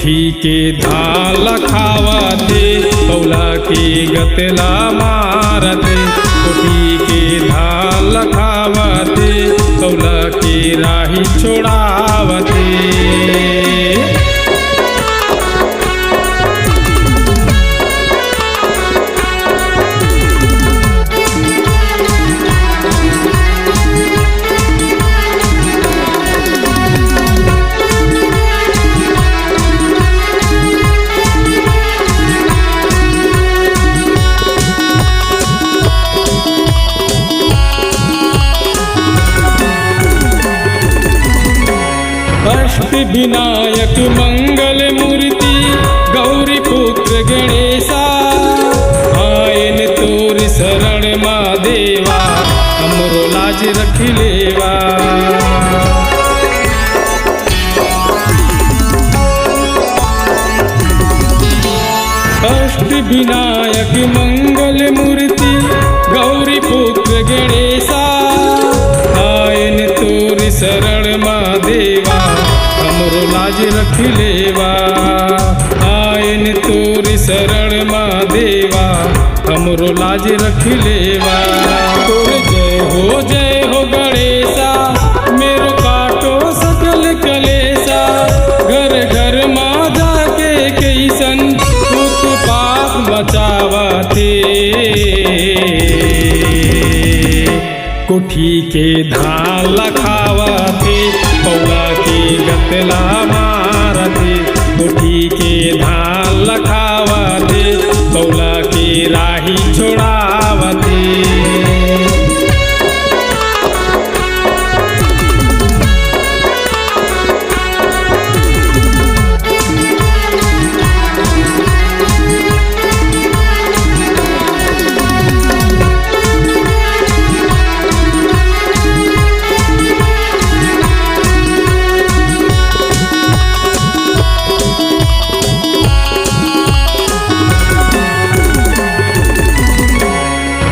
कोठी के धाल खावते पौला के गतला मारते। कोठी के धाल खावते पौला के राही छोड़ावते। अष्ट विनायक मंगल मूर्ति गौरी पुत्र गणेशा। आयन तोर शरण माँ देवा हमरो लाज रख लेवा। अष्ट विनायक मंगल मूर्ति गौरी पुत्र गणेशा। आयन तोर शरण माँ देवा हमरो लाज रख लेवा। आयन तोर शरण माँ देवा हमरो लाज रख लेवा। तोर जय हो गणेशा मेरो काटो सकल कलेसा। घर घर माँ जाके कैसन उत्पात मचावते। कोठी के धाल खावते पौला के गतला मारते। कोठी के धाल खावते पौला के राही छोड़ावते।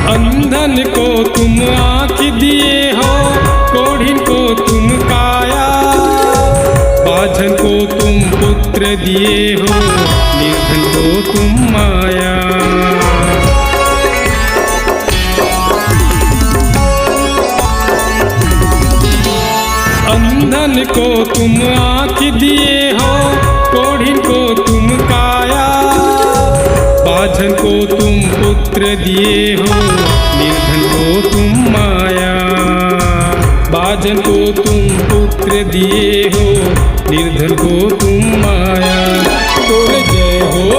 अंधन को तुम आँख दिए हो, कोढ़िन को तुम काया। बाझन को तुम पुत्र दिए हो, निर्धन को तुम माया। अंधन को तुम आँख दिए हो, कोढ़िन को तुम काया। बाझन को तुम पुत्र दिए हो, निर्धन को तुम माया। बाझन को तुम पुत्र दिए हो, निर्धन को तुम माया। तोर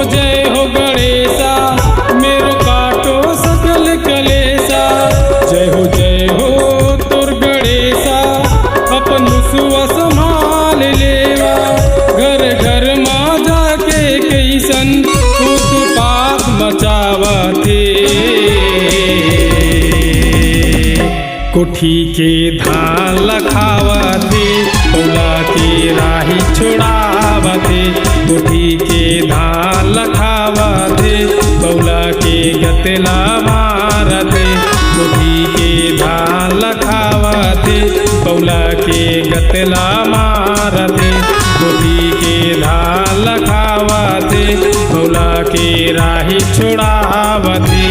जय हो गणेशा मेरो काटो सकल कलेसा। जय हो तोर गणेशा अपन सुआ संभाल लेवा। घर घर माँ जाके कैसन उत्पात मचावते। कोठी के धाल खावते पौला के राही छोड़ावते। कोठी के धाल खावते पौला के गतला मारते। कोठी के धाल खावते पौला के गतला मारते। कोठी के धाल खावते पौला के राही छोड़ावते।